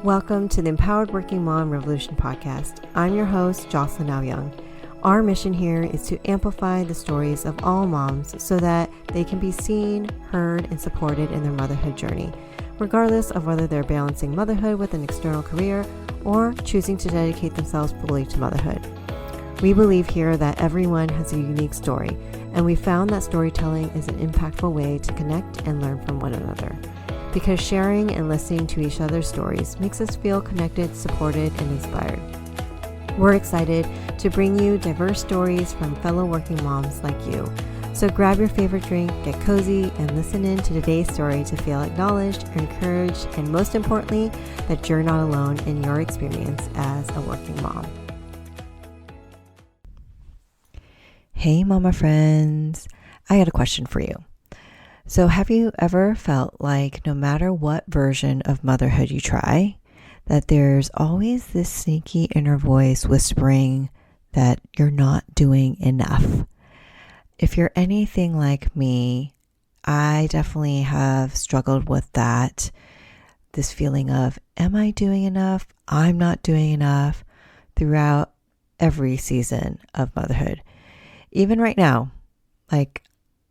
Welcome to the Empowered Working Mom Revolution podcast. I'm your host, Jocelyn Au Young. Our mission here is to amplify the stories of all moms so that they can be seen, heard, and supported in their motherhood journey, regardless of whether they're balancing motherhood with an external career or choosing to dedicate themselves fully to motherhood. We believe here that everyone has a unique story, and we found that storytelling is an impactful way to connect and learn from one another. Because sharing and listening to each other's stories makes us feel connected, supported, and inspired. We're excited to bring you diverse stories from fellow working moms like you. So grab your favorite drink, get cozy, and listen in to today's story to feel acknowledged, encouraged, and most importantly, that you're not alone in your experience as a working mom. Hey, mama friends. I got a question for you. So have you ever felt like no matter what version of motherhood you try, that there's always this sneaky inner voice whispering that you're not doing enough? If you're anything like me, I definitely have struggled with that. This feeling of, am I doing enough? I'm not doing enough throughout every season of motherhood. Even right now,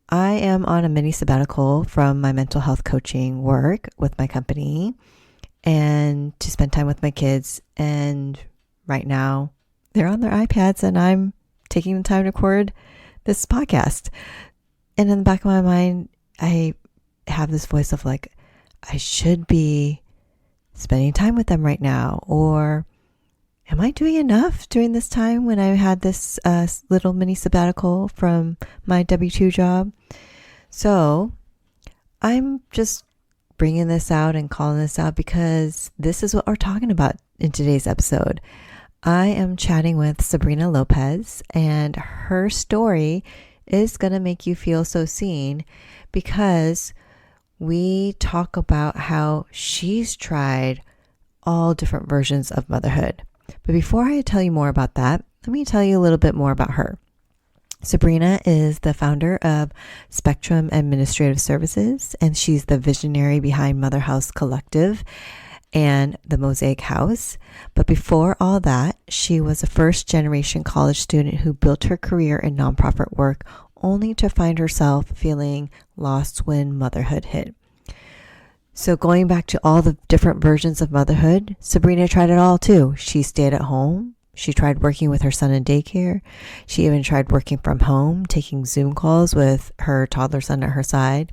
I am on a mini sabbatical from my mental health coaching work with my company and to spend time with my kids. And right now they're on their iPads and I'm taking the time to record this podcast. And in the back of my mind, I have this voice of I should be spending time with them right now. Or am I doing enough during this time when I had this little mini sabbatical from my W-2 job? So I'm just bringing this out and calling this out because this is what we're talking about in today's episode. I am chatting with Sabrena Lopez, and her story is going to make you feel so seen because we talk about how she's tried all different versions of motherhood. But before I tell you more about that, let me tell you a little bit more about her. Sabrena is the founder of Spectrum Administrative Services, and she's the visionary behind Motherhouse Collective and the Mosaic House. But before all that, she was a first-generation college student who built her career in nonprofit work only to find herself feeling lost when motherhood hit. So going back to all the different versions of motherhood, Sabrena tried it all too. She stayed at home. She tried working with her son in daycare. She even tried working from home, taking Zoom calls with her toddler son at her side.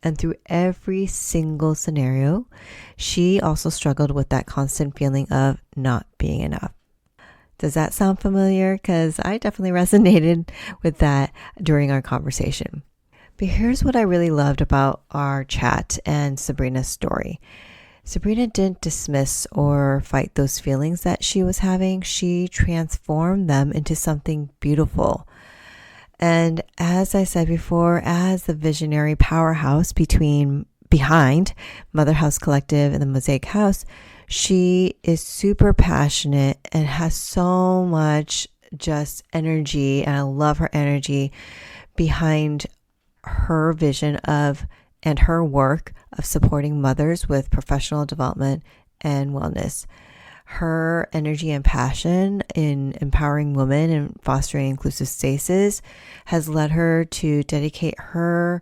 And through every single scenario, she also struggled with that constant feeling of not being enough. Does that sound familiar? Because I definitely resonated with that during our conversation. But here's what I really loved about our chat and Sabrena's story. Sabrena didn't dismiss or fight those feelings that she was having. She transformed them into something beautiful. And as I said before, as the visionary powerhouse behind Motherhouse Collective and the Mosaic House, she is super passionate and has so much just energy. And I love her energy behind her vision of and her work of supporting mothers with professional development and wellness. Her energy and passion in empowering women and fostering inclusive spaces has led her to dedicate her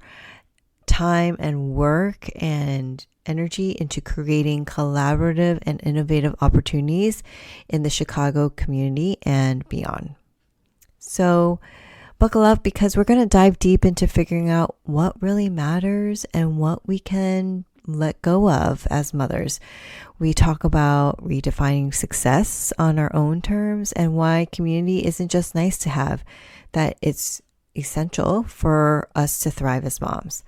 time and work and energy into creating collaborative and innovative opportunities in the Chicago community and beyond. So buckle up because we're going to dive deep into figuring out what really matters and what we can let go of as mothers. We talk about redefining success on our own terms and why community isn't just nice to have, that it's essential for us to thrive as moms.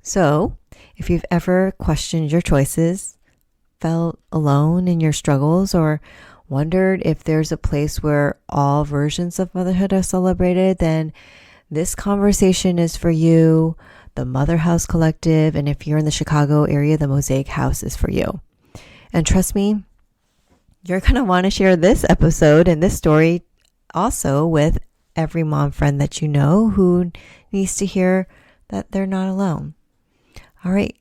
So if you've ever questioned your choices, felt alone in your struggles, or wondered if there's a place where all versions of motherhood are celebrated, then this conversation is for you. The Motherhouse Collective, and if you're in the Chicago area, the Mosaic House is for you. And trust me, you're going to want to share this episode and this story also with every mom friend that you know who needs to hear that they're not alone. All right,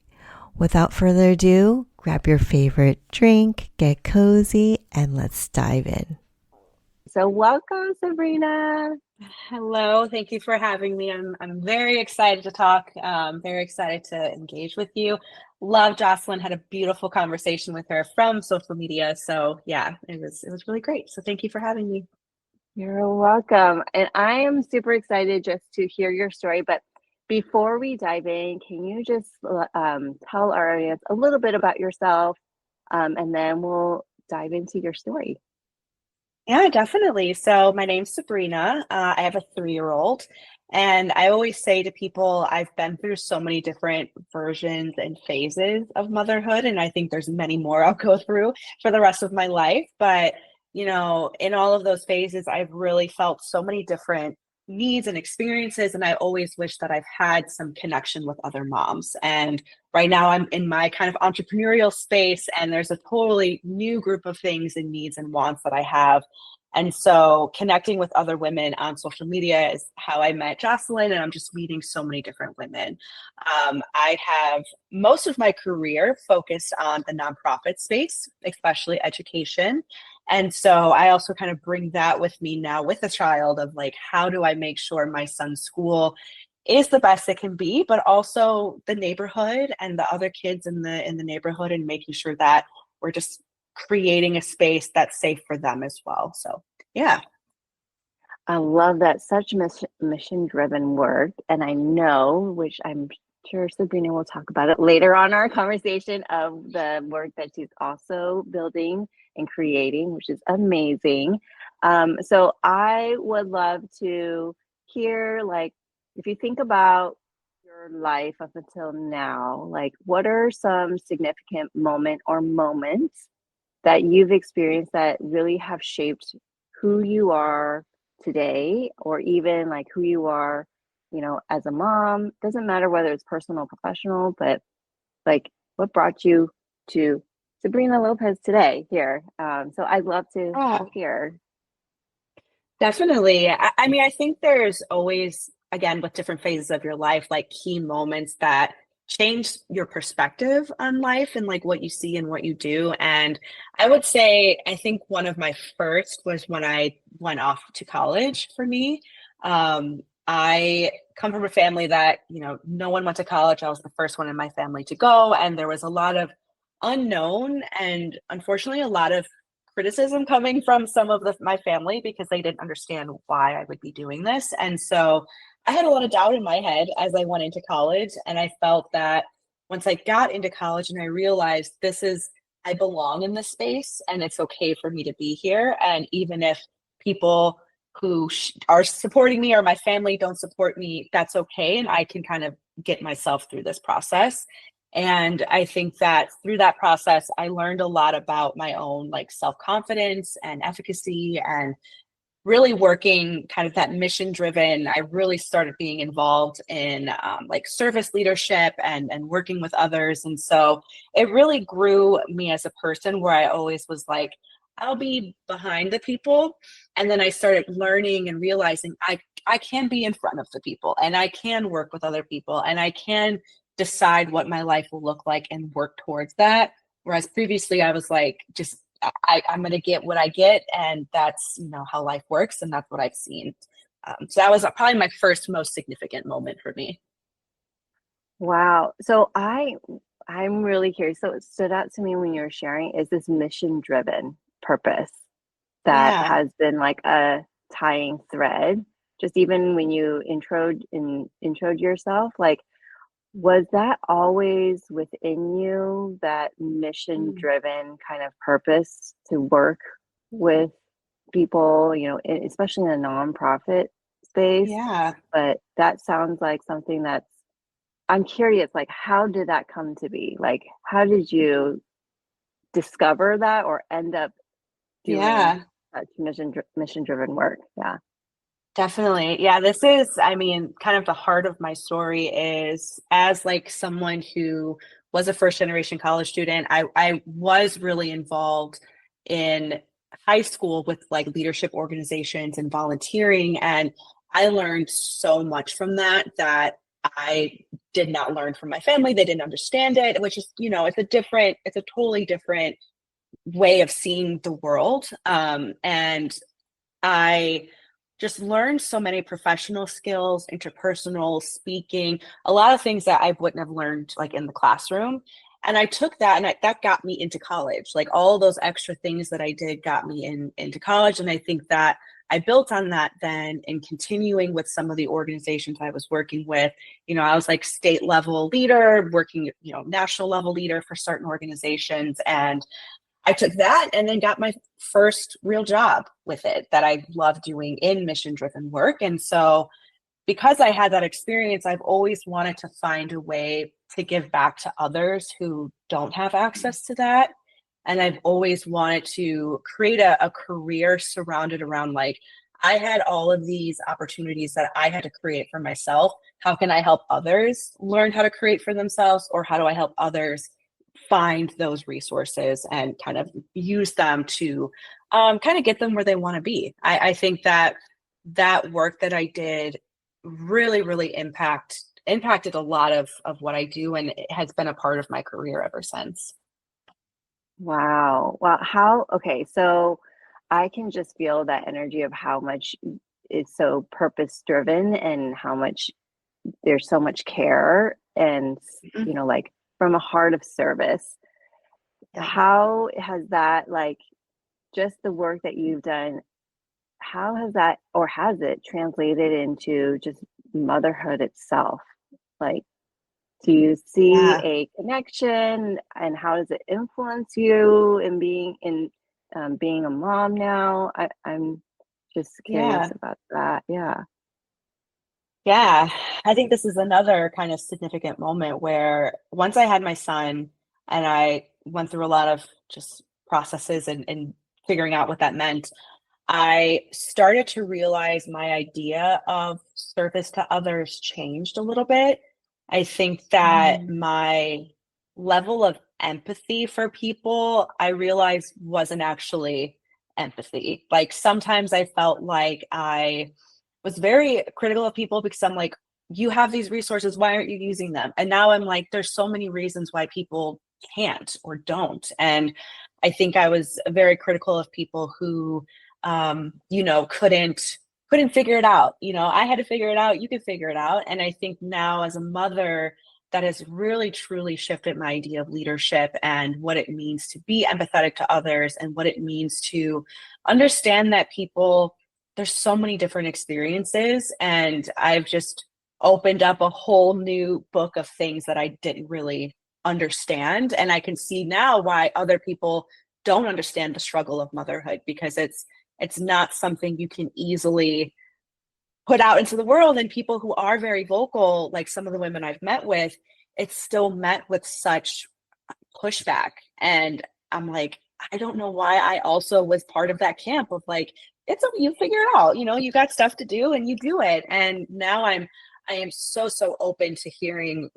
without further ado, grab your favorite drink, get cozy, and let's dive in. So welcome, Sabrina. Hello, thank you for having me. I'm very excited to talk. Very excited to engage with you. Love Jocelyn, had a beautiful conversation with her from social media. So yeah, it was really great. So thank you for having me. You're welcome. And I am super excited just to hear your story. But before we dive in, can you just tell our audience a little bit about yourself, and then we'll dive into your story. Yeah, definitely. So my name's Sabrina. I have a 3-year-old, and I always say to people, I've been through so many different versions and phases of motherhood, and I think there's many more I'll go through for the rest of my life. But, in all of those phases, I've really felt so many different needs and experiences, and I always wish that I've had some connection with other moms. And right now I'm in my kind of entrepreneurial space, and there's a totally new group of things and needs and wants that I have. And so connecting with other women on social media is how I met Jocelyn, and I'm just meeting so many different women. I have most of my career focused on the nonprofit space, especially education. And so I also kind of bring that with me now with a child of like, how do I make sure my son's school is the best it can be, but also the neighborhood and the other kids in the neighborhood, and making sure that we're just creating a space that's safe for them as well. So yeah. I love that, such mission-driven work. And I know, which I'm sure Sabrina will talk about it later on our conversation, of the work that she's also building and creating, which is amazing. So I would love to hear, like, if you think about your life up until now, like, what are some significant moments that you've experienced that really have shaped who you are today, or even like who you are, as a mom? Doesn't matter whether it's personal or professional, but like, what brought you to Sabrena Lopez today here? So I'd love to Oh, hear. definitely. I mean, I think there's always, again, with different phases of your life, like key moments that change your perspective on life and like what you see and what you do. And I would say, I think one of my first was when I went off to college for me. I come from a family that, no one went to college. I was the first one in my family to go. And there was a lot of unknown and unfortunately a lot of criticism coming from some of my family because they didn't understand why I would be doing this. And so I had a lot of doubt in my head as I went into college. And I felt that once I got into college and I realized I belong in this space and it's okay for me to be here. And even if people who are supporting me or my family don't support me, that's okay. And I can kind of get myself through this process. And I think that through that process, I learned a lot about my own like self-confidence and efficacy, and really working kind of that mission driven. I really started being involved in like service leadership and working with others. And so it really grew me as a person, where I always was like, I'll be behind the people. And then I started learning and realizing I can be in front of the people, and I can work with other people, and I can decide what my life will look like and work towards that. Whereas previously I was like, just I'm going to get what I get, and that's how life works, and that's what I've seen. So that was probably my first most significant moment for me. Wow. So I'm really curious. So it stood out to me when you were sharing, is this mission driven purpose that Yeah. has been like a tying thread. Just even when you introed yourself, like, was that always within you, that mission Mm. driven kind of purpose to work with people, especially in a nonprofit space? Yeah. But that sounds like something that's, I'm curious, like, how did that come to be? Like, how did you discover that or end up doing Yeah. such mission driven work? Yeah. Definitely. Yeah, this is, I mean, kind of the heart of my story is as like someone who was a first generation college student, I was really involved in high school with like leadership organizations and volunteering. And I learned so much from that I did not learn from my family. They didn't understand it, which is, it's a totally different way of seeing the world. And I just learned so many professional skills, interpersonal speaking, a lot of things that I wouldn't have learned like in the classroom. And I took that and that got me into college. Like all those extra things that I did got me into college. And I think that I built on that then in continuing with some of the organizations I was working with. I was like state level leader, working, national level leader for certain organizations. And I took that and then got my first real job with it that I love doing in mission driven work. And so because I had that experience, I've always wanted to find a way to give back to others who don't have access to that. And I've always wanted to create a career surrounded around like, I had all of these opportunities that I had to create for myself. How can I help others learn how to create for themselves? Or how do I help others find those resources and kind of use them to kind of get them where they want to be? I think that work that I did really, really impacted a lot of what I do, and it has been a part of my career ever since. Wow. Well, okay, so I can just feel that energy of how much is so purpose driven and how much there's so much care and, like from a heart of service. How has that, like, just the work that you've done, how has that, or has it translated into just motherhood itself? Like, do you see a connection, and how does it influence you in being a mom now? I'm just curious about that. Yeah, I think this is another kind of significant moment where once I had my son and I went through a lot of just processes and figuring out what that meant, I started to realize my idea of service to others changed a little bit. I think that my level of empathy for people, I realized wasn't actually empathy. Like sometimes I felt like I was very critical of people because I'm like, you have these resources, why aren't you using them? And now I'm like, there's so many reasons why people can't or don't. And I think I was very critical of people who couldn't figure it out. I had to figure it out, you could figure it out. And I think now as a mother, that has really truly shifted my idea of leadership and what it means to be empathetic to others and what it means to understand that there's so many different experiences. And I've just opened up a whole new book of things that I didn't really understand. And I can see now why other people don't understand the struggle of motherhood, because it's not something you can easily put out into the world. And people who are very vocal, like some of the women I've met with, it's still met with such pushback. And I'm like, I don't know why I also was part of that camp of like, you figure it out, you got stuff to do and you do it. And now I am so open to hearing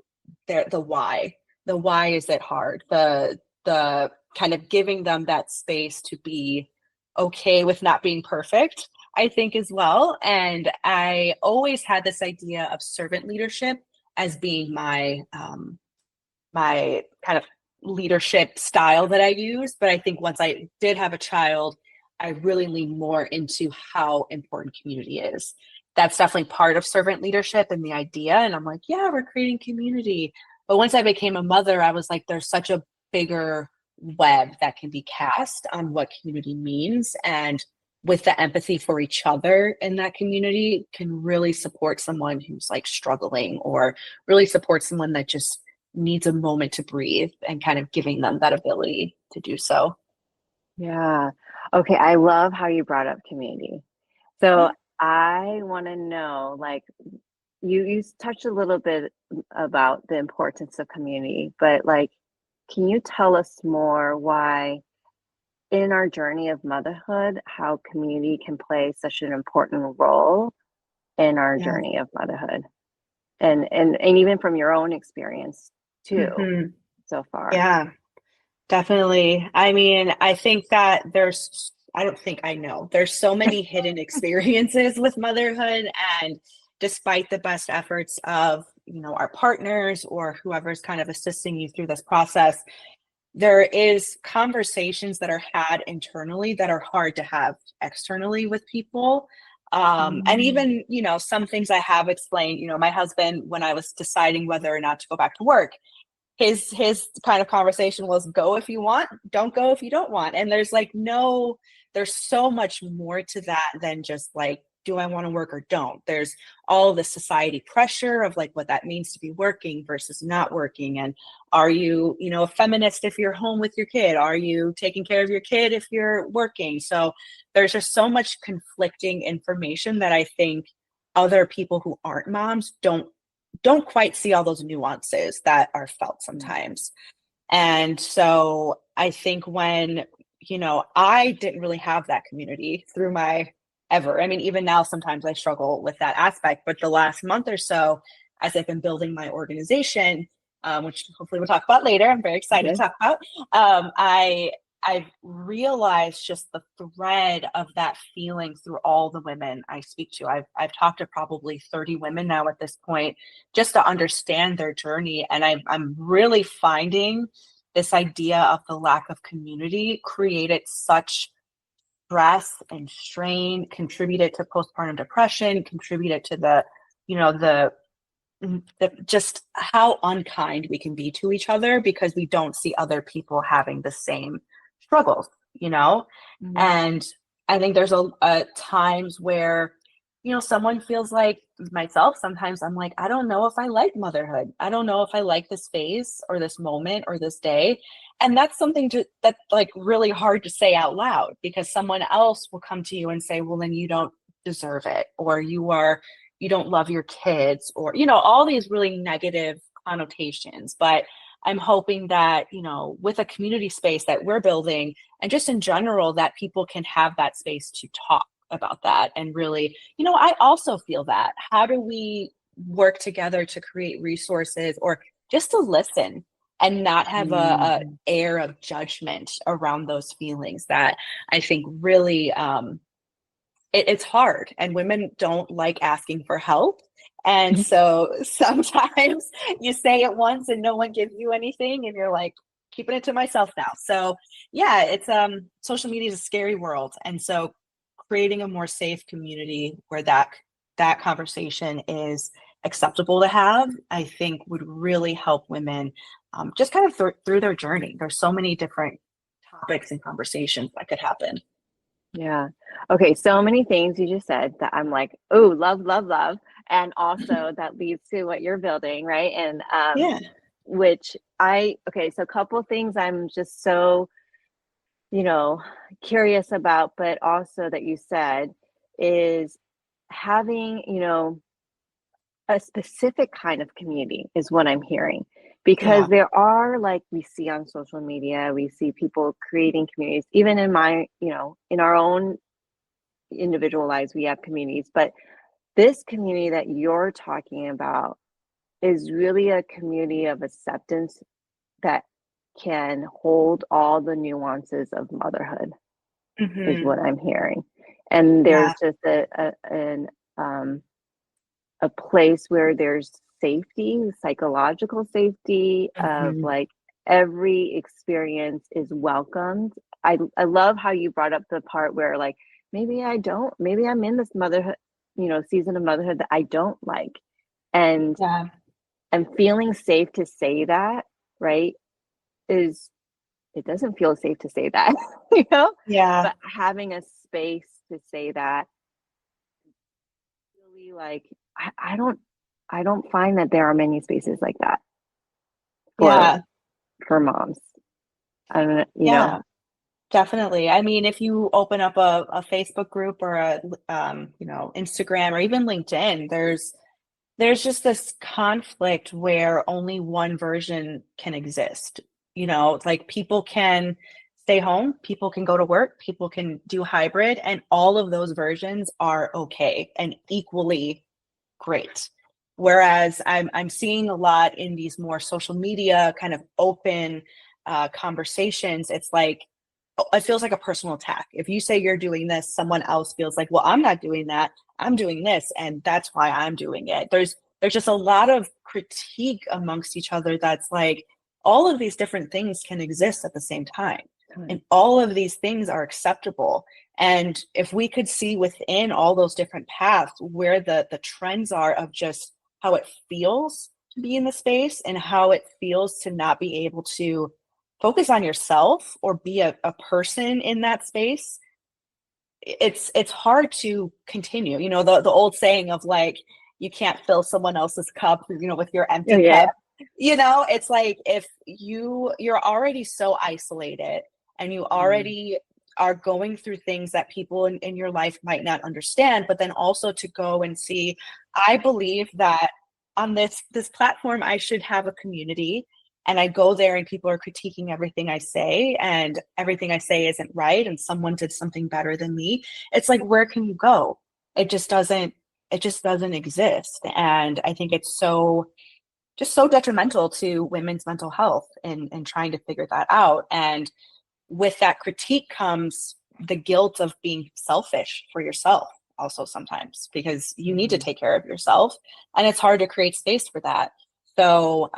the why. The why is it hard? The kind of giving them that space to be okay with not being perfect, I think, as well. And I always had this idea of servant leadership as being my my kind of leadership style that I use. But I think once I did have a child, I really lean more into how important community is. That's definitely part of servant leadership and the idea. And I'm like, yeah, we're creating community. But once I became a mother, I was like, there's such a bigger web that can be cast on what community means. And with the empathy for each other in that community can really support someone who's like struggling, or really support someone that just needs a moment to breathe, and kind of giving them that ability to do so. Yeah. Okay. I love how you brought up community. So I want to know, like, you touched a little bit about the importance of community, but like, can you tell us more why in our journey of motherhood, how community can play such an important role in our journey of motherhood? And even from your own experience too, so far. Yeah, definitely. I mean, I think that I know there's so many hidden experiences with motherhood, and despite the best efforts of our partners or whoever's kind of assisting you through this process, there is conversations that are had internally that are hard to have externally with people. And even, some things I have explained, my husband, when I was deciding whether or not to go back to work, his kind of conversation was, go if you want, don't go if you don't want. And there's there's so much more to that than just like, do I want to work or don't? There's all the society pressure of like what that means to be working versus not working. And are you, a feminist if you're home with your kid? Are you taking care of your kid if you're working? So there's just so much conflicting information that I think other people who aren't moms don't quite see all those nuances that are felt sometimes. And so I think when, I didn't really have that community through my ever. I mean, even now, sometimes I struggle with that aspect, but the last month or so, as I've been building my organization, which hopefully we'll talk about later, I'm very excited to talk about, I've realized just the thread of that feeling through all the women I speak to. I've talked to probably 30 women now at this point, just to understand their journey. And I'm really finding this idea of the lack of community created such stress and strain, contributed to postpartum depression, contributed to the just how unkind we can be to each other because we don't see other people having the same struggles, And I think there's a times where, someone feels like myself, sometimes I'm like, I don't know if I like motherhood. I don't know if I like this phase or this moment or this day. And that's something that's like really hard to say out loud because someone else will come to you and say, well, then you don't deserve it, or you don't love your kids, or, all these really negative connotations. But I'm hoping that, with a community space that we're building and just in general, that people can have that space to talk about that. And really, I also feel that. How do we work together to create resources or just to listen and not have a air of judgment around those feelings that I think really, it's hard, and women don't like asking for help. And so sometimes you say it once and no one gives you anything and you're like, keeping it to myself now. So yeah, it's social media is a scary world. And so creating a more safe community where that conversation is acceptable to have, I think would really help women just kind of through their journey. There's so many different topics and conversations that could happen. Yeah. Okay. So many things you just said that I'm like, oh, love, love, love. And also that leads to what you're building, right? And so a couple things I'm just so, curious about, but also that you said is having, a specific kind of community is what I'm hearing. Because there are, like we see on social media, we see people creating communities, even in my, in our own individual lives, we have communities. But this community that you're talking about is really a community of acceptance that can hold all the nuances of motherhood, is what I'm hearing. And there's just a place where there's safety, psychological safety of like every experience is welcomed. I love how you brought up the part where like, maybe I'm in this motherhood, season of motherhood that I don't like. And I'm feeling safe to say that, right? It doesn't feel safe to say that, but having a space to say that, really like, I don't find that there are many spaces like that for moms. I don't know, Definitely. I mean, if you open up a Facebook group or a Instagram or even LinkedIn, there's just this conflict where only one version can exist. Like people can stay home, people can go to work, people can do hybrid, and all of those versions are okay and equally great. Whereas I'm seeing a lot in these more social media kind of open conversations, it's like, it feels like a personal attack. If you say you're doing this, someone else feels like, well, I'm not doing that, I'm doing this, and that's why I'm doing it. there's just a lot of critique amongst each other that's like, all of these different things can exist at the same time. And all of these things are acceptable. And if we could see within all those different paths where the trends are of just how it feels to be in the space and how it feels to not be able to focus on yourself or be a person in that space, it's hard to continue. You know, the old saying of like, you can't fill someone else's cup, you know, with your empty cup. You know, it's like if you're already so isolated and you already are going through things that people in your life might not understand, but then also to go and see, I believe that on this platform, I should have a community, and I go there and people are critiquing everything I say and everything I say isn't right and someone did something better than me. It's like, where can you go? It just doesn't exist. And I think it's just so detrimental to women's mental health and trying to figure that out. And with that critique comes the guilt of being selfish for yourself also sometimes, because you need to take care of yourself and it's hard to create space for that. So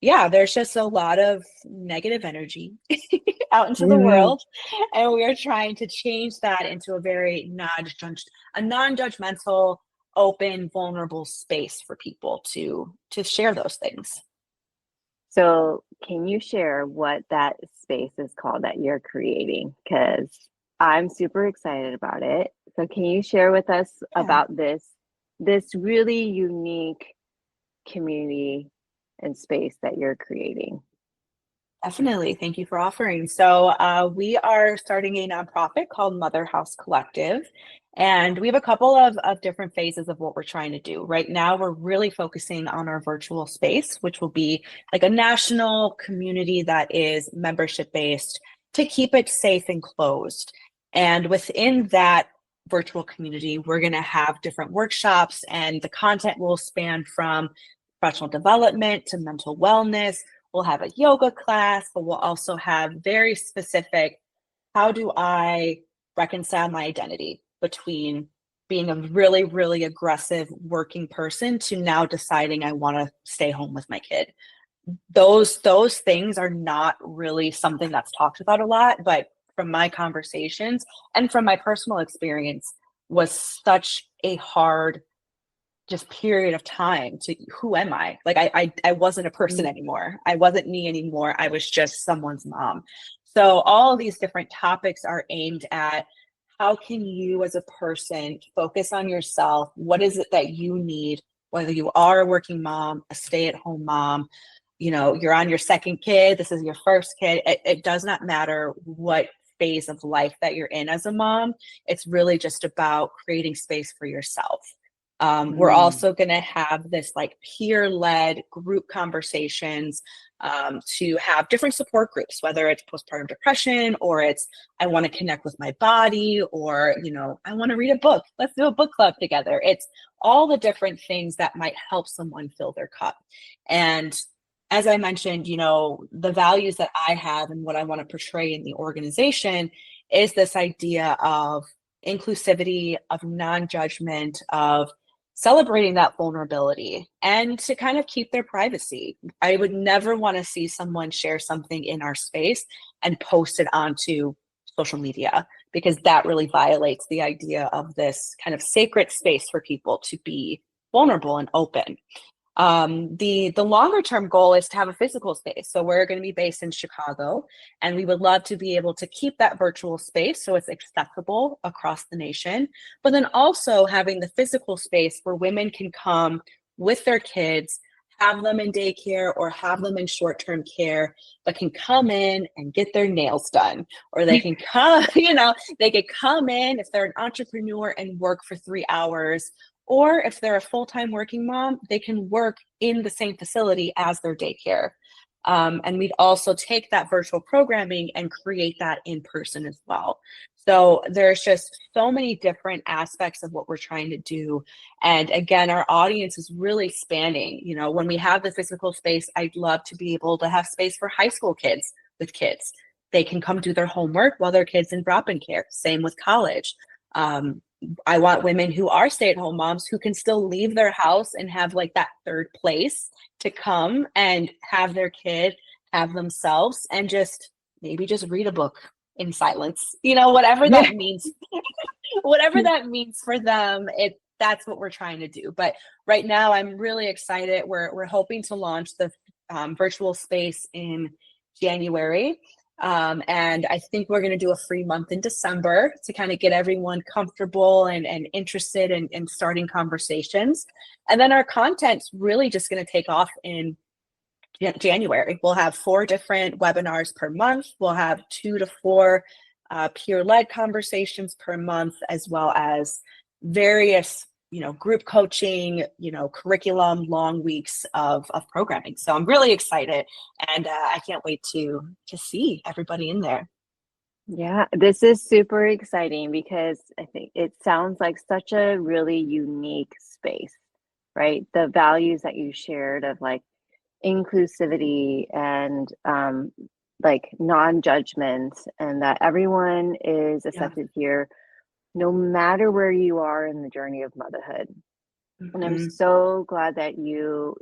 yeah, there's just a lot of negative energy out into the world, and we are trying to change that into a very non-judgmental, open, vulnerable space for people to share those things. So can you share what that space is called that you're creating? Because I'm super excited about it. So can you share with us about this really unique community and space that you're creating? Definitely. Thank you for offering. So we are starting a nonprofit called Motherhouse Collective, and we have a couple of different phases of what we're trying to do. Right now, we're really focusing on our virtual space, which will be like a national community that is membership based to keep it safe and closed. And within that virtual community, we're going to have different workshops, and the content will span from professional development to mental wellness. We'll have a yoga class, but we'll also have very specific, how do I reconcile my identity between being a really, really aggressive working person to now deciding I want to stay home with my kid. Those things are not really something that's talked about a lot, but from my conversations and from my personal experience was such a hard just period of time to, who am I? Like I wasn't a person anymore. I wasn't me anymore. I was just someone's mom. So all of these different topics are aimed at, how can you as a person focus on yourself? What is it that you need? Whether you are a working mom, a stay-at-home mom, you know, you're on your second kid, this is your first kid. It does not matter what phase of life that you're in as a mom. It's really just about creating space for yourself. We're also going to have this like peer-led group conversations to have different support groups, whether it's postpartum depression or it's, I want to connect with my body, or, you know, I want to read a book. Let's do a book club together. It's all the different things that might help someone fill their cup. And as I mentioned, you know, the values that I have and what I want to portray in the organization is this idea of inclusivity, of non-judgment, of celebrating that vulnerability, and to kind of keep their privacy. I would never want to see someone share something in our space and post it onto social media, because that really violates the idea of this kind of sacred space for people to be vulnerable and open. The longer term goal is to have a physical space. So we're going to be based in Chicago, and we would love to be able to keep that virtual space so it's accessible across the nation, but then also having the physical space where women can come with their kids, have them in daycare or have them in short-term care, but can come in and get their nails done, or they can come, you know, they could come in if they're an entrepreneur and work for 3 hours. Or if they're a full-time working mom, they can work in the same facility as their daycare. And we'd also take that virtual programming and create that in person as well. So there's just so many different aspects of what we're trying to do. And again, our audience is really spanning. You know, when we have the physical space, I'd love to be able to have space for high school kids with kids. They can come do their homework while their kids in drop-in care. Same with college. I want women who are stay-at-home moms who can still leave their house and have like that third place to come and have their kid, have themselves, and just maybe just read a book in silence, whatever that means. Whatever that means for them, that's what we're trying to do. But right now I'm really excited. We're hoping to launch the virtual space in January. And I think we're going to do a free month in December to kind of get everyone comfortable and interested in starting conversations. And then our content's really just going to take off in January. We'll have 4 different webinars per month. We'll have 2 to 4 peer-led conversations per month, as well as various group coaching, curriculum, long weeks of programming. So I'm really excited, and I can't wait to see everybody in there. Yeah, this is super exciting because I think it sounds like such a really unique space, right? The values that you shared of like inclusivity and like non-judgment, and that everyone is accepted here no matter where you are in the journey of motherhood. And I'm so glad that you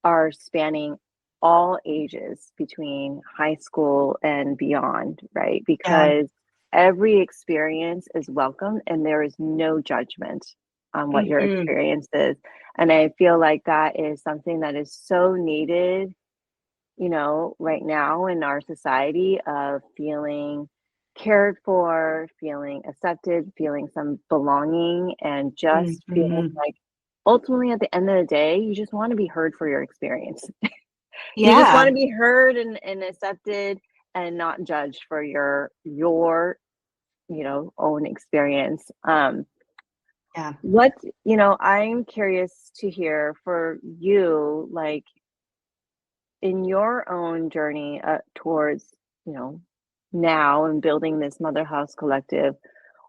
are spanning all ages between high school and beyond, right? Because every experience is welcome and there is no judgment on what your experience is. And I feel like that is something that is so needed, right now in our society, of feeling cared for, feeling accepted, feeling some belonging, and just feeling like ultimately at the end of the day, you just want to be heard for your experience. You just want to be heard and accepted and not judged for your own experience. What, I'm curious to hear for you, like in your own journey towards, now and building this Motherhouse Collective,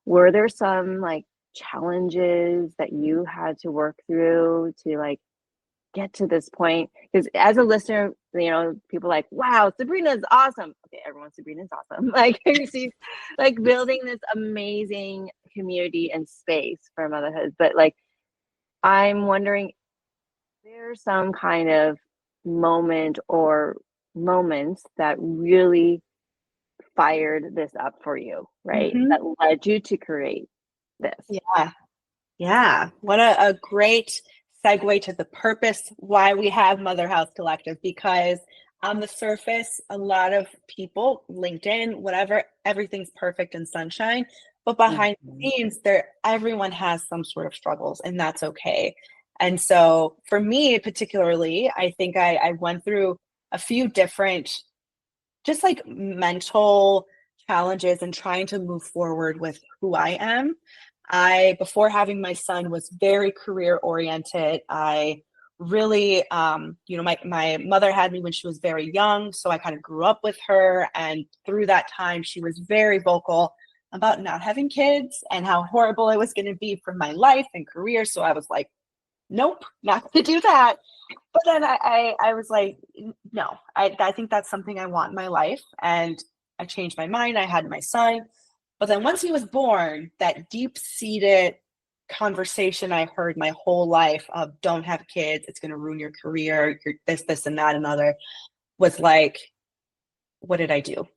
were there some like challenges that you had to work through to like get to this point? Because as a listener, people like, wow, Sabrena is awesome. Okay, everyone, Sabrena is awesome. Like she's like building this amazing community and space for motherhood. But like, I'm wondering, there's some kind of moment or moments that really fired this up for you, right? That led you to create this. Yeah. What a great segue to the purpose why we have Motherhouse Collective, because on the surface, a lot of people, LinkedIn, whatever, everything's perfect and sunshine, but behind the scenes, everyone has some sort of struggles, and that's okay. And so for me particularly, I think I went through a few different just like mental challenges and trying to move forward with who I am. Before having my son, was very career oriented. I really, my mother had me when she was very young, so I kind of grew up with her. And through that time, she was very vocal about not having kids and how horrible it was going to be for my life and career. So I was like, nope, not going to do that. But then I was like, no, I think that's something I want in my life. And I changed my mind. I had my son. But then once he was born, that deep-seated conversation I heard my whole life of don't have kids, it's going to ruin your career, you're this, and that, and other, was like, what did I do?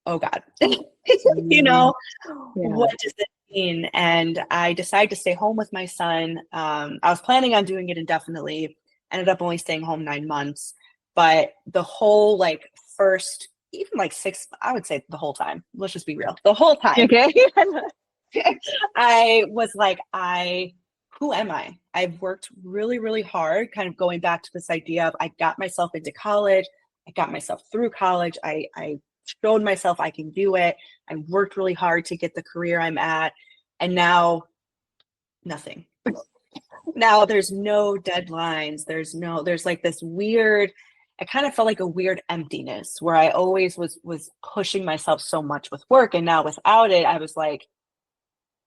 Oh, God. What does it mean? And I decided to stay home with my son. I was planning on doing it indefinitely. Ended up only staying home 9 months, but the whole like first, even like 6, I would say the whole time, let's just be real, the whole time. Okay. I was like, who am I? I've worked really, really hard, kind of going back to this idea of I got myself into college. I got myself through college. I showed myself I can do it. I worked really hard to get the career I'm at. And now nothing. Now there's no deadlines. There's like this weird, I kind of felt like a weird emptiness where I always was pushing myself so much with work. And now without it, I was like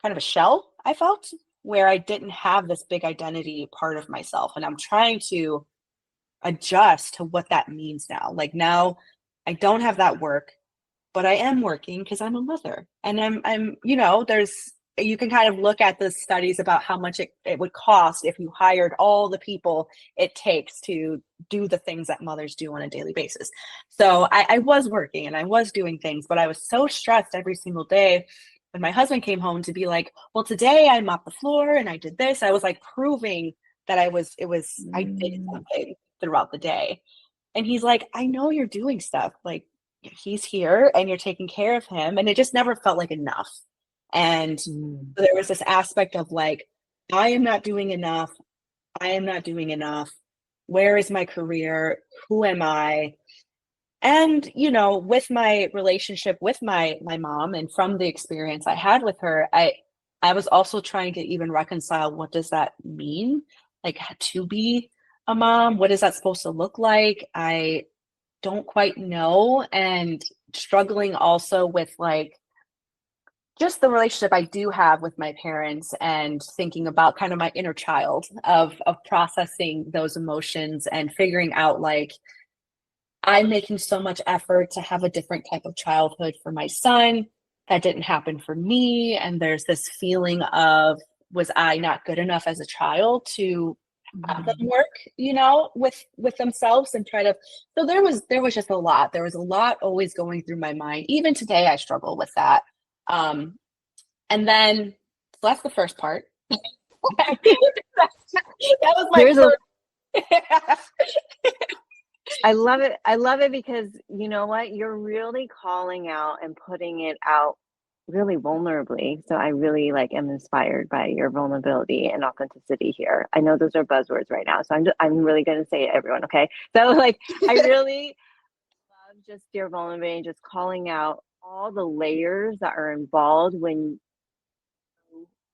kind of a shell, I felt, where I didn't have this big identity part of myself. And I'm trying to adjust to what that means now. Like now I don't have that work, but I am working because I'm a mother. And I'm there's you can kind of look at the studies about how much it would cost if you hired all the people it takes to do the things that mothers do on a daily basis. So I was working and I was doing things, but I was so stressed every single day when my husband came home to be like, well, today I mopped the floor and I did this. I was like proving that I did something throughout the day. And he's like, I know you're doing stuff. Like, he's here and you're taking care of him. And it just never felt like enough. And there was this aspect of like, I am not doing enough. I am not doing enough. Where is my career? Who am I? And, you know, with my relationship with my mom and from the experience I had with her, I was also trying to even reconcile, what does that mean? Like, to be a mom, what is that supposed to look like? I don't quite know, and struggling also with like just the relationship I do have with my parents, and thinking about kind of my inner child of processing those emotions and figuring out like, I'm making so much effort to have a different type of childhood for my son. That didn't happen for me. And there's this feeling of, was I not good enough as a child to have them work, you know, with themselves and try to, so there was just a lot. There was a lot always going through my mind. Even today I struggle with that. And then, so that's the first part. that was my first. I love it. I love it because you know what? You're really calling out and putting it out really vulnerably. So I really like am inspired by your vulnerability and authenticity here. I know those are buzzwords right now, so I'm really going to say it, everyone. Okay. So like, I really love just your vulnerability and just calling out all the layers that are involved when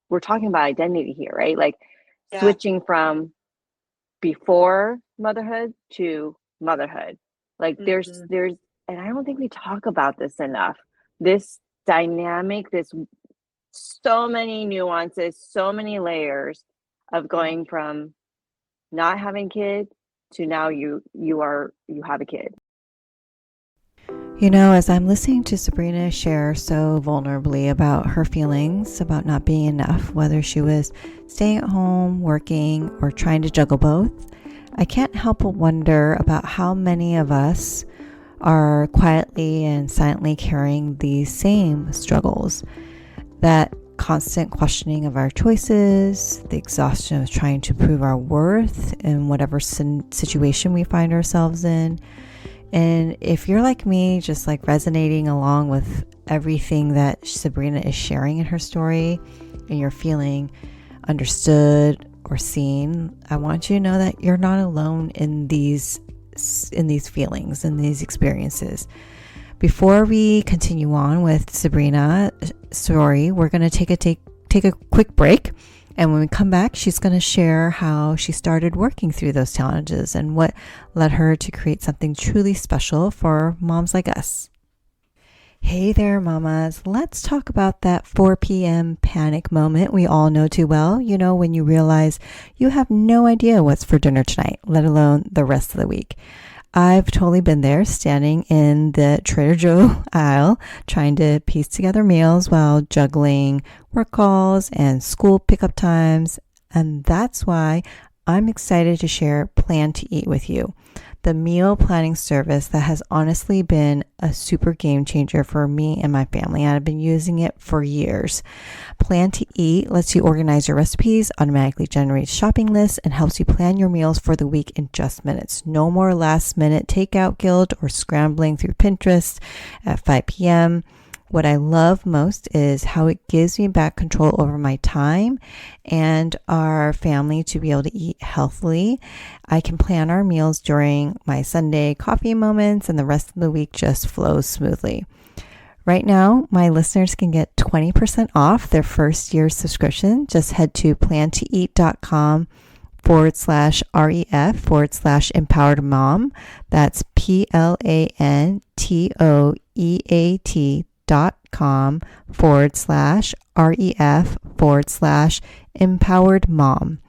we're talking about identity here, right? Like switching from before motherhood to motherhood. Like there's and I don't think we talk about this enough. This dynamic, this so many nuances, so many layers of going from not having kids to now you have a kid. You know, as I'm listening to Sabrena share so vulnerably about her feelings about not being enough, whether she was staying at home, working, or trying to juggle both, I can't help but wonder about how many of us are quietly and silently carrying these same struggles. That constant questioning of our choices, the exhaustion of trying to prove our worth in whatever situation we find ourselves in. And if you're like me, just like resonating along with everything that Sabrena is sharing in her story, and you're feeling understood or seen, I want you to know that you're not alone in these feelings and these experiences. Before we continue on with Sabrena's story, we're going to take a quick break. And when we come back, she's going to share how she started working through those challenges and what led her to create something truly special for moms like us. Hey there, mamas. Let's talk about that 4 p.m. panic moment we all know too well. You know, when you realize you have no idea what's for dinner tonight, let alone the rest of the week. I've totally been there, standing in the Trader Joe aisle, trying to piece together meals while juggling work calls and school pickup times. And that's why I'm excited to share Plan to Eat with you, the meal planning service that has honestly been a super game changer for me and my family. I've been using it for years. Plan to Eat lets you organize your recipes, automatically generates shopping lists, and helps you plan your meals for the week in just minutes. No more last minute takeout guilt or scrambling through Pinterest at 5 p.m. What I love most is how it gives me back control over my time and our family to be able to eat healthily. I can plan our meals during my Sunday coffee moments, and the rest of the week just flows smoothly. Right now, my listeners can get 20% off their first year subscription. Just head to plantoeat.com/REF/empowered mom. That's plantoeat.com/REF/empowered mom.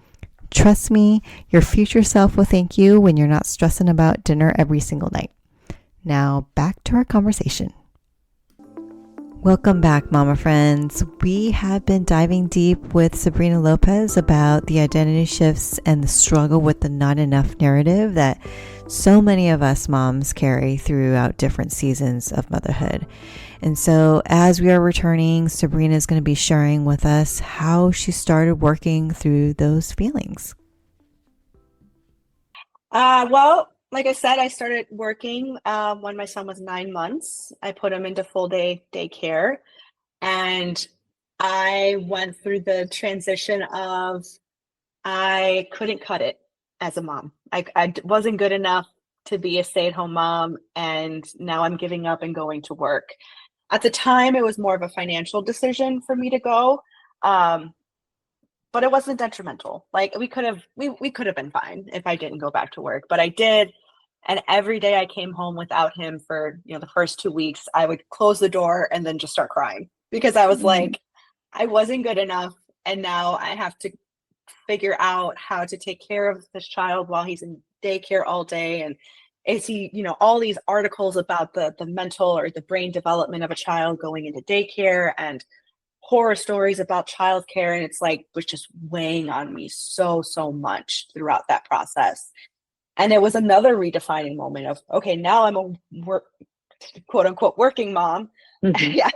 Trust me, your future self will thank you when you're not stressing about dinner every single night. Now back to our conversation. Welcome back, mama friends. We have been diving deep with Sabrena Lopez about the identity shifts and the struggle with the not enough narrative that so many of us moms carry throughout different seasons of motherhood. And so as we are returning, Sabrena is going to be sharing with us how she started working through those feelings. Well, like I said, I started working when my son was 9 months. I put him into full day daycare, and I went through the transition of I couldn't cut it as a mom. I wasn't good enough to be a stay-at-home mom, and now I'm giving up and going to work. At the time, it was more of a financial decision for me to go. But it wasn't detrimental. Like we could have been fine if I didn't go back to work, but I did. And every day I came home without him for, the first 2 weeks, I would close the door and then just start crying because I was like, I wasn't good enough. And now I have to figure out how to take care of this child while he's in daycare all day. And is he, all these articles about the mental or the brain development of a child going into daycare and horror stories about childcare, and it's like was just weighing on me so much throughout that process. And it was another redefining moment of, okay, now I'm a quote unquote working mom. Yeah.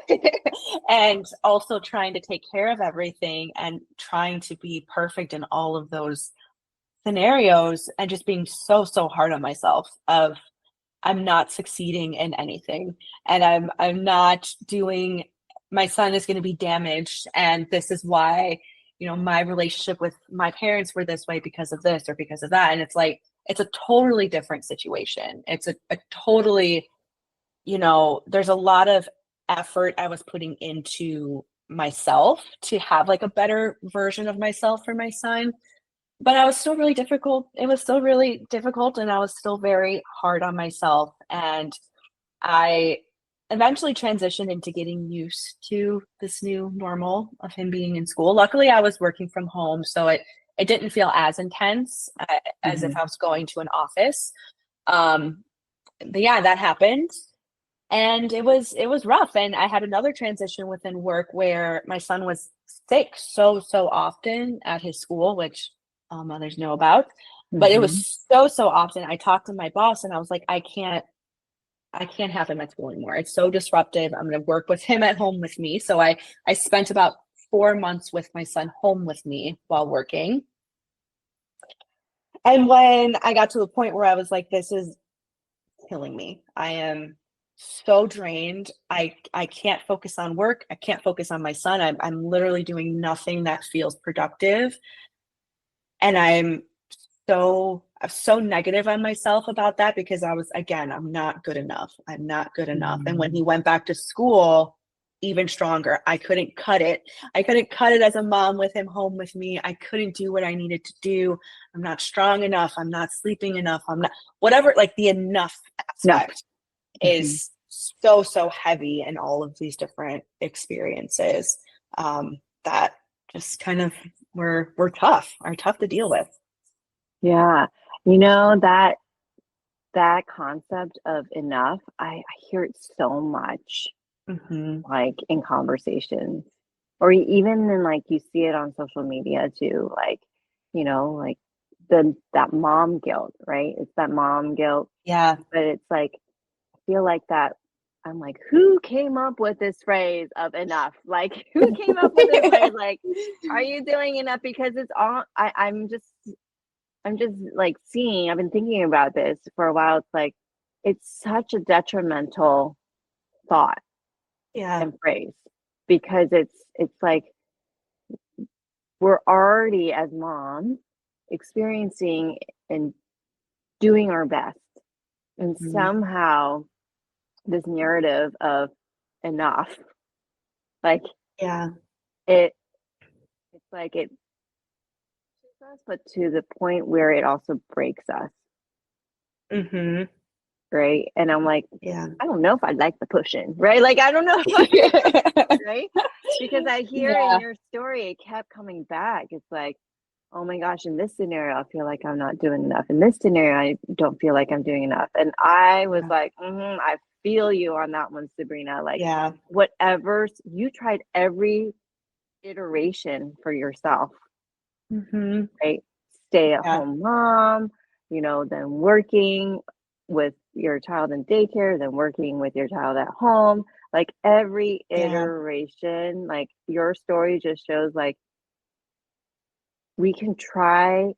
And also trying to take care of everything and trying to be perfect in all of those scenarios, and just being so hard on myself of I'm not succeeding in anything, and I'm not doing, my son is going to be damaged, and this is why, my relationship with my parents were this way because of this or because of that. And it's like, it's a totally different situation. It's a totally, there's a lot of effort I was putting into myself to have like a better version of myself for my son. But I was still really difficult. It was still really difficult, and I was still very hard on myself. And I eventually transitioned into getting used to this new normal of him being in school. Luckily, I was working from home, so it didn't feel as intense as if I was going to an office. But yeah, that happened, and it was rough. And I had another transition within work where my son was sick so often at his school, which all mothers know about. But it was so often. I talked to my boss, and I was like, I can't have him at school anymore. It's so disruptive. I'm going to work with him at home with me. So I spent about 4 months with my son home with me while working. And when I got to the point where I was like, this is killing me. I am so drained. I can't focus on work. I can't focus on my son. I'm literally doing nothing that feels productive. And I'm so negative on myself about that because I was, again, I'm not good enough. I'm not good enough. And when he went back to school, even stronger. I couldn't cut it. I couldn't cut it as a mom with him home with me. I couldn't do what I needed to do. I'm not strong enough. I'm not sleeping enough. I'm not, whatever, like the enough aspect is so heavy in all of these different experiences that just kind of were tough, are tough to deal with. Yeah. That concept of enough, I hear it so much, like in conversations, or even in, like, you see it on social media too, like, like that mom guilt, right? It's that mom guilt. Yeah. But it's like, I feel like that, I'm like, who came up with this phrase of enough? Like, who came up with this phrase? Like, are you doing enough? Because it's all, I'm just like I've been thinking about this for a while. It's like, it's such a detrimental thought and phrase, because it's like, we're already as moms experiencing and doing our best. And somehow this narrative of enough, like, it's like it pushes us, but to the point where it also breaks us. Right. And I'm like, I don't know if I like the pushing, right? Like, I don't know if right? Because I hear in your story, it kept coming back. It's like, oh my gosh, in this scenario, I feel like I'm not doing enough. In this scenario, I don't feel like I'm doing enough. And I was like, I feel you on that one, Sabrina. Like, Yeah. whatever, you tried every iteration for yourself, Mm-hmm. right? Stay Yeah. at home mom, then working with your child in daycare, then working with your child at home. Like, every Yeah. iteration, like, your story just shows like we can try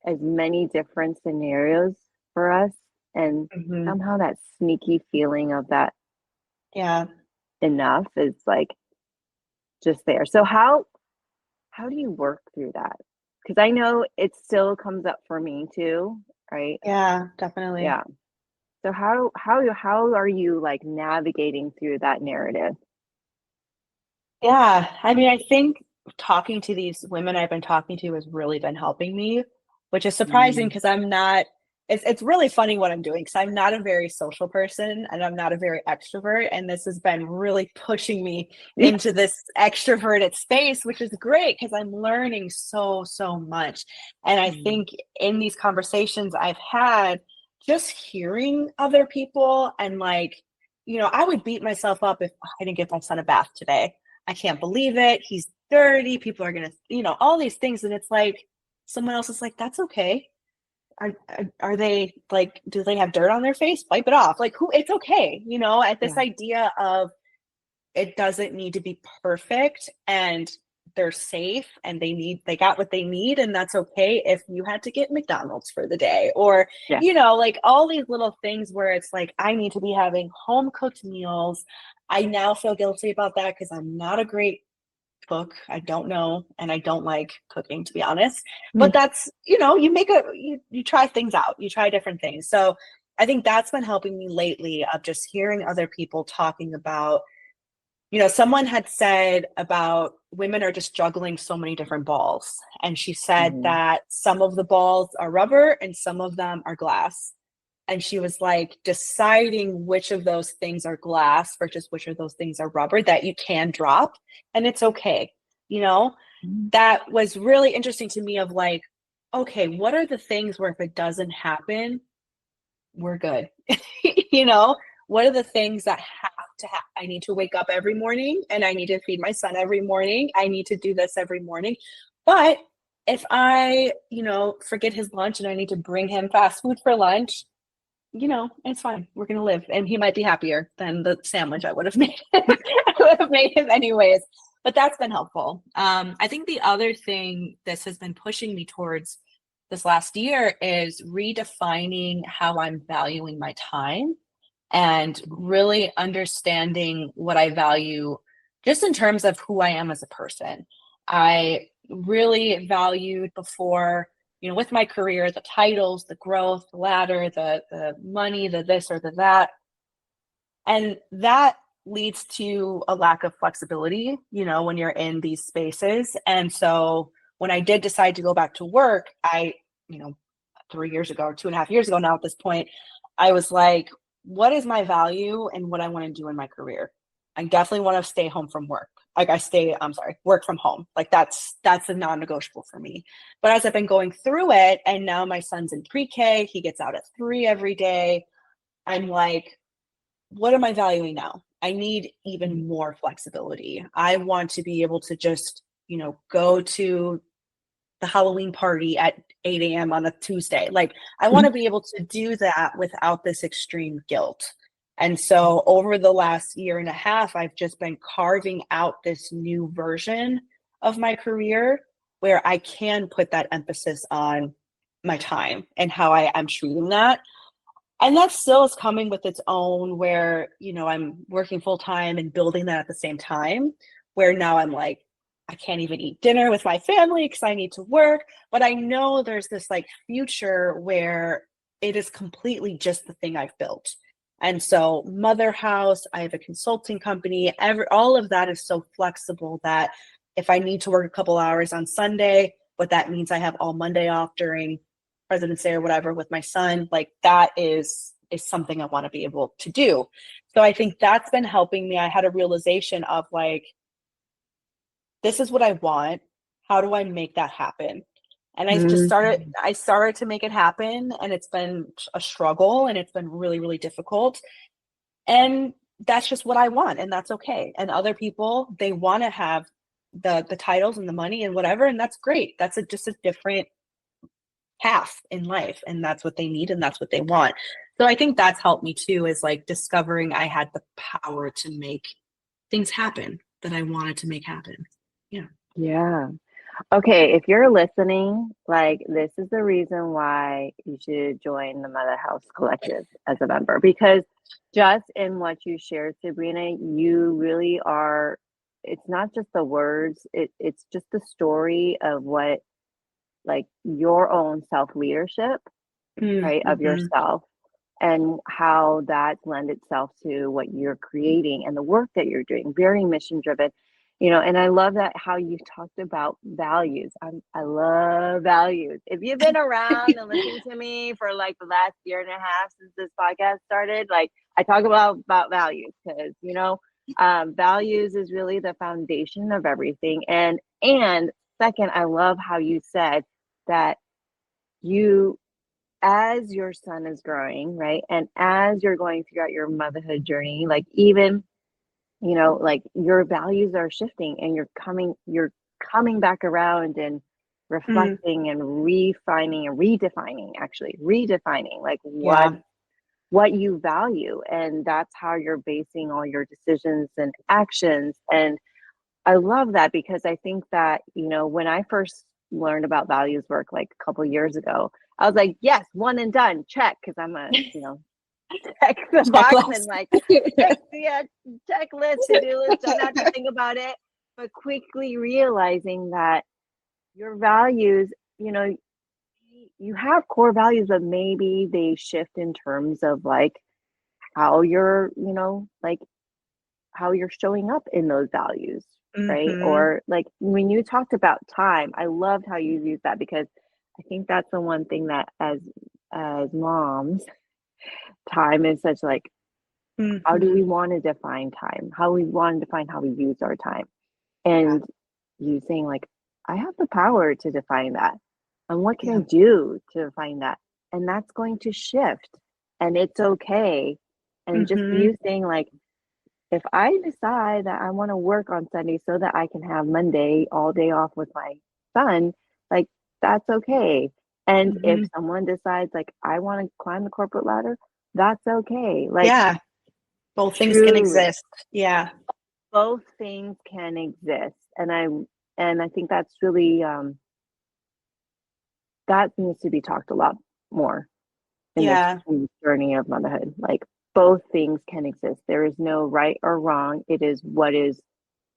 as many different scenarios for us, and Mm-hmm. somehow that sneaky feeling of that Yeah. enough is like just there. So how do you work through that? Because I know it still comes up for me too, right? Yeah, definitely. Yeah. So how are you like navigating through that narrative? Yeah. I mean, I think talking to these women I've been talking to has really been helping me, which is surprising Mm. because I'm not, it's really funny what I'm doing because I'm not a very social person and I'm not a very extrovert. And this has been really pushing me into this extroverted space, which is great because I'm learning so much. And I think in these conversations I've had, just hearing other people and like, I would beat myself up if I didn't give my son a bath today. I can't believe it. He's dirty. People are going to, all these things. And it's like, someone else is like, that's okay. Are they like, do they have dirt on their face? Wipe it off. Like, it's okay. At this Yeah. idea of it doesn't need to be perfect and they're safe and they got what they need. And that's okay if you had to get McDonald's for the day or, Yeah. like all these little things where it's like, I need to be having home cooked meals. I now feel guilty about that because I'm not a great cook. I don't know. And I don't like cooking, to be honest. But that's, you try things out, you try different things. So I think that's been helping me lately of just hearing other people talking about, someone had said about women are just juggling so many different balls. And she said Mm-hmm. that some of the balls are rubber and some of them are glass. And she was like deciding which of those things are glass versus which of those things are rubber that you can drop. And it's okay. That was really interesting to me of like, okay, what are the things where if it doesn't happen, we're good? What are the things that have to happen? I need to wake up every morning and I need to feed my son every morning. I need to do this every morning. But if I, forget his lunch and I need to bring him fast food for lunch, it's fine. We're going to live. And he might be happier than the sandwich I would have made. I would have made him anyways. But that's been helpful. I think the other thing this has been pushing me towards this last year is redefining how I'm valuing my time and really understanding what I value just in terms of who I am as a person. I really valued before, with my career, the titles, the growth, the ladder, the money, the this or the that. And that leads to a lack of flexibility, when you're in these spaces. And so when I did decide to go back to work, I, 3 years ago or 2.5 years ago now at this point, I was like, what is my value and what I want to do in my career? I definitely want to stay home from work. Like work from home. Like that's a non-negotiable for me. But as I've been going through it and now my son's in pre-K, he gets out at 3 every day. I'm like, what am I valuing now? I need even more flexibility. I want to be able to just, go to the Halloween party at 8 a.m. on a Tuesday. Like, I want to be able to do that without this extreme guilt. And so over the last year and a half, I've just been carving out this new version of my career where I can put that emphasis on my time and how I'm treating that. And that still is coming with its own where, I'm working full time and building that at the same time, where now I'm like, I can't even eat dinner with my family because I need to work. But I know there's this like future where it is completely just the thing I've built. And so Motherhouse, I have a consulting company, all of that is so flexible that if I need to work a couple hours on Sunday, but that means I have all Monday off during President's Day or whatever with my son, like that is something I want to be able to do. So I think that's been helping me. I had a realization of like, this is what I want. How do I make that happen? And I started to make it happen, and it's been a struggle and it's been really, really difficult. And that's just what I want, and that's okay. And other people, they want to have the titles and the money and whatever, and that's great. That's just a different path in life, and that's what they need and that's what they want. So I think that's helped me too, is like discovering I had the power to make things happen that I wanted to make happen. Yeah. Yeah. Okay, if you're listening, like this is the reason why you should join the Motherhouse Collective as a member, because just in what you shared, Sabrina, you really are, it's not just the words, it's just the story of what, like your own self-leadership, right, of Mm-hmm. yourself, and how that lend itself to what you're creating and the work that you're doing, very mission driven. And I love that how you talked about values. I love values. If you've been around and listening to me for like the last year and a half since this podcast started, like I talk about values because values is really the foundation of everything. And second, I love how you said that you, as your son is growing, right, and as you're going throughout your motherhood journey, like even like your values are shifting and you're coming back around and Mm, reflecting and refining and redefining like what yeah. you value, and that's how you're basing all your decisions and actions. And I love that, because I think that when I first learned about values work like a couple years ago, I was like, yes, one and done, check, because I'm a check the box and Checklist. like yeah, checklist, to-do list, don't have to think about it. But quickly realizing that your values, you have core values, but maybe they shift in terms of like how you're, like how you're showing up in those values, right? Mm-hmm. Or like when you talked about time, I loved how you used that, because I think that's the one thing that as moms, time is such like, how do Mm-hmm. we want to define time? How we want to define how we use our time. Yeah. And you saying like, I have the power to define that. And what can I Yeah. do to define that? And that's going to shift. And it's okay. And just Mm-hmm. you saying like, if I decide that I want to work on Sunday so that I can have Monday all day off with my son, like that's okay. And if Mm-hmm. someone decides like I want to climb the corporate ladder, that's okay. Like Yeah. Both things can truly, exist. Yeah. both things can exist. And I think that's really that needs to be talked a lot more Yeah. in this journey of motherhood. Like both things can exist. There is no right or wrong. It is what is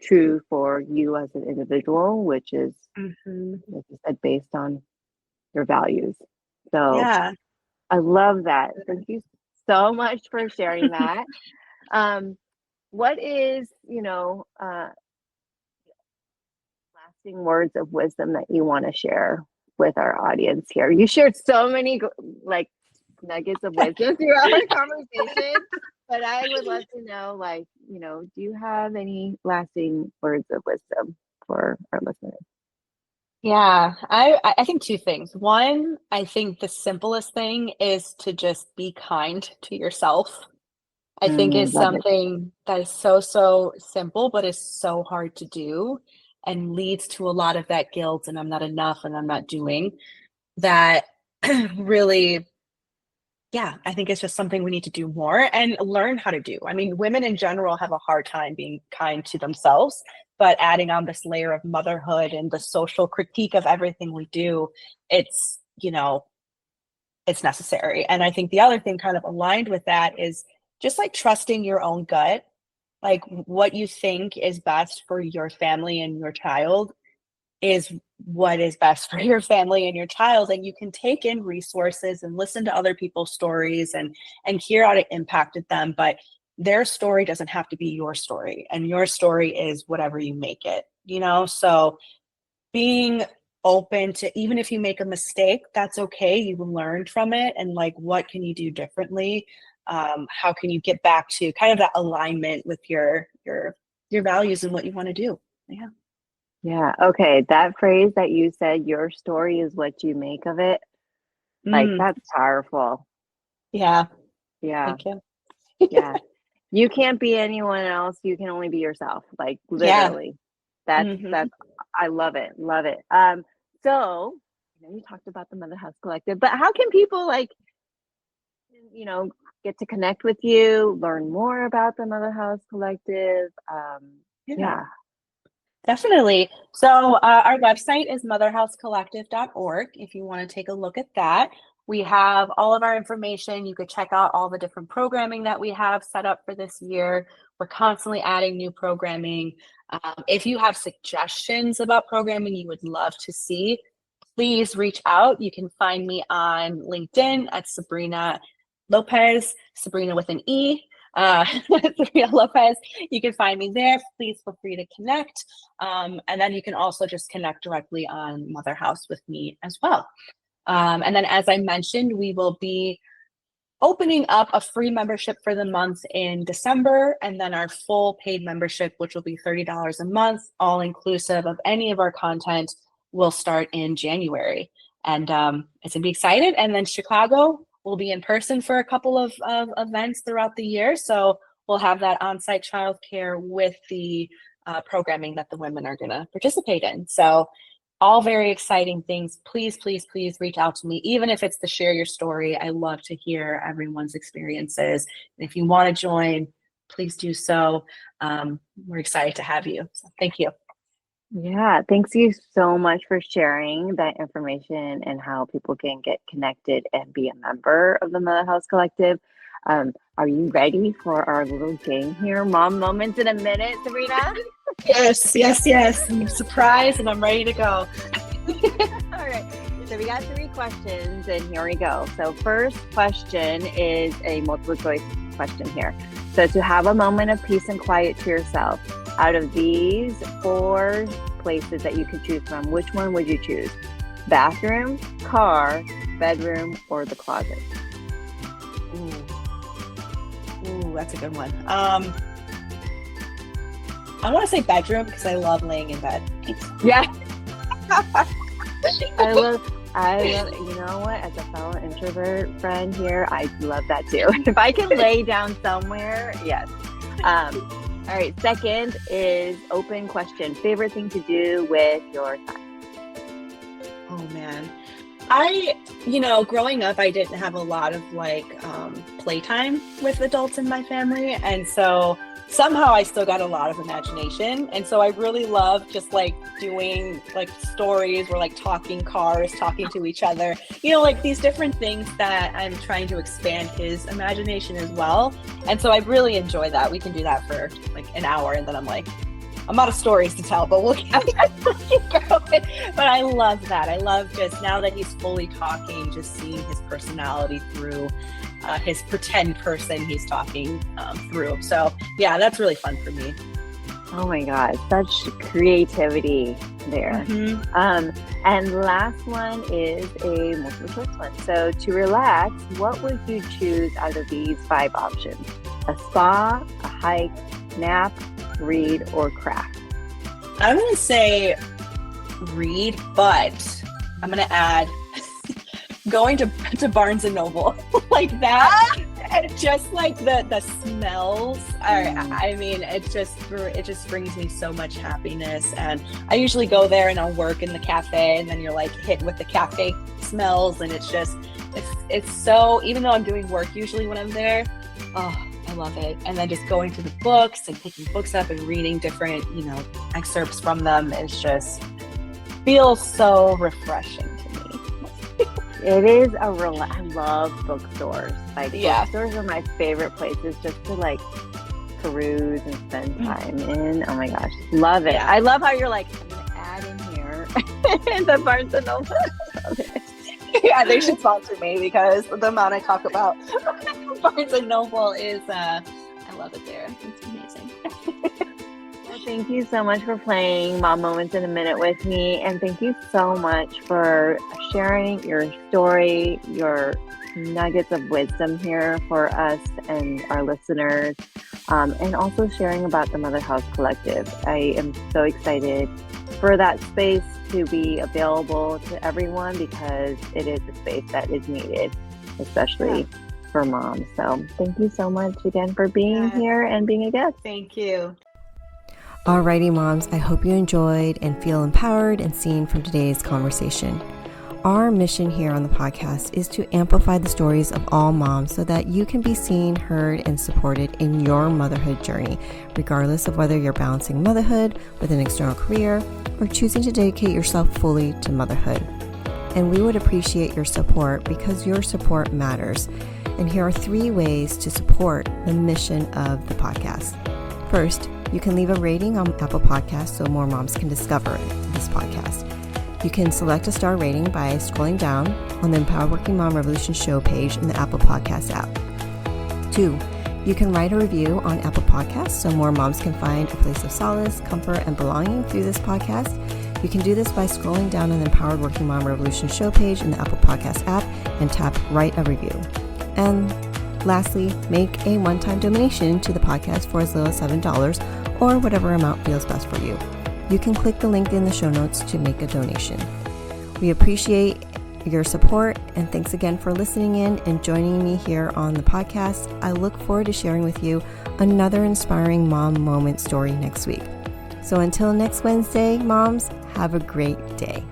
true for you as an individual, which is, Mm-hmm. like you said, based on your values. So Yeah. I love that. Thank you so much for sharing that. Um, what is, lasting words of wisdom that you want to share with our audience here? You shared so many like nuggets of wisdom throughout our conversation, but I would love to know, like, do you have any lasting words of wisdom for our listeners? Yeah, I think two things. One, I think the simplest thing is to just be kind to yourself. I think is Love it. something that is so, so simple, but is so hard to do and leads to a lot of that guilt and I'm not enough and I'm not doing that really, yeah, I think it's just something we need to do more and learn how to do. I mean, women in general have a hard time being kind to themselves, but adding on this layer of motherhood and the social critique of everything we do, it's, it's necessary. And I think the other thing kind of aligned with that is just like trusting your own gut, like what you think is best for your family and your child is what is best for your family and your child, and you can take in resources and listen to other people's stories and hear how it impacted them, but their story doesn't have to be your story, and your story is whatever you make it, so being open to, even if you make a mistake, that's okay, you learned from it, and like what can you do differently, how can you get back to kind of that alignment with your values and what you want to do. Yeah. Yeah. Okay. That phrase that you said, your story is what you make of it, like Mm, that's powerful. yeah. Yeah. Thank you. Yeah. You can't be anyone else. You can only be yourself. Like Yeah. literally. That's Mhm. I love it. Love it. So you talked about the Motherhouse Collective, but how can people like, get to connect with you, learn more about the Motherhouse Collective? Yeah. Yeah. Definitely. So our website is motherhousecollective.org if you want to take a look at that. We have all of our information. You could check out all the different programming that we have set up for this year. We're constantly adding new programming. If you have suggestions about programming you would love to see, please reach out. You can find me on LinkedIn at Sabrena Lopez, Sabrena with an E. Sabrena Lopez. You can find me there. Please feel free to connect. And then you can also just connect directly on Motherhouse with me as well. And then, as I mentioned, we will be opening up a free membership for the month in December, and then our full paid membership, which will be $30 a month, all inclusive of any of our content, will start in January. And it's gonna be excited. And then Chicago will be in person for a couple of events throughout the year. So we'll have that on-site childcare with the programming that the women are gonna participate in. So all very exciting things. Please, please, please reach out to me, even if it's to share your story. I love to hear everyone's experiences. And if you want to join, please do so. We're excited to have you. So thank you. Yeah, thanks you so much for sharing that information and how people can get connected and be a member of the Motherhouse Collective. Are you ready for our little game here? Mom moments in a minute, Sabrena? Yes, yes, yes. I'm surprised and I'm ready to go. All right. So we got 3 questions and here we go. So first question is a multiple choice question here. So to have a moment of peace and quiet to yourself, out of these 4 places that you could choose from, which one would you choose? Bathroom, car, bedroom, or the closet? Ooh, that's a good one. I want to say bedroom because I love laying in bed. Yeah. I love, you know what, as a fellow introvert friend here, I love that too. If I can lay down somewhere, yes. All right, second is open question. Favorite thing to do with your son? Oh man. Growing up, I didn't have a lot of playtime with adults in my family. And so somehow I still got a lot of imagination. And so I really love just doing stories or talking cars, talking to each other, these different things that I'm trying to expand his imagination as well. And so I really enjoy that. We can do that for an hour and then I'm out of stories to tell, but we'll keep going. But I love that. I love just now that he's fully talking, just seeing his personality through his pretend person he's talking through. So yeah, that's really fun for me. Oh my God, such creativity there. Mm-hmm. And last one is a multiple choice one. So to relax, what would you choose out of these 5 options? A spa, a hike, nap, read, or craft? I'm going to say read, but I'm going to add going to Barnes and Noble like that. Just the smells. I mean, it just brings me so much happiness. And I usually go there and I'll work in the cafe, and then you're hit with the cafe smells, and it's so. Even though I'm doing work usually when I'm there, I love it. And then just going to the books and picking books up and reading different excerpts from them is just feels so refreshing to me. It is I love bookstores. Yeah. Bookstores are my favorite places just to peruse and spend time in. Oh my gosh, love it. Yeah. I love how you're I'm gonna add in here the Barnes and Noble. Yeah, they should sponsor me because the amount I talk about Barnes and Noble is I love it there. It's amazing. Well, thank you so much for playing Mom Moments in a Minute with me, and thank you so much for sharing your story, your nuggets of wisdom here for us and our listeners, and also sharing about the Motherhouse Collective. I am so excited for that space to be available to everyone because it is a space that is needed, especially for moms. So thank you so much again for being here and being a guest. Thank you. Alrighty, moms, I hope you enjoyed and feel empowered and seen from today's conversation. Our mission here on the podcast is to amplify the stories of all moms so that you can be seen, heard, and supported in your motherhood journey, regardless of whether you're balancing motherhood with an external career or choosing to dedicate yourself fully to motherhood. And we would appreciate your support because your support matters. And here are 3 ways to support the mission of the podcast. First, you can leave a rating on Apple Podcasts so more moms can discover this podcast. You can select a star rating by scrolling down on the Empowered Working Mom Revolution show page in the Apple Podcast app. 2, you can write a review on Apple Podcasts so more moms can find a place of solace, comfort, and belonging through this podcast. You can do this by scrolling down on the Empowered Working Mom Revolution show page in the Apple Podcast app and tap Write a Review. And lastly, make a one-time donation to the podcast for as little as $7 or whatever amount feels best for you. You can click the link in the show notes to make a donation. We appreciate your support, and thanks again for listening in and joining me here on the podcast. I look forward to sharing with you another inspiring mom moment story next week. So until next Wednesday, moms, have a great day.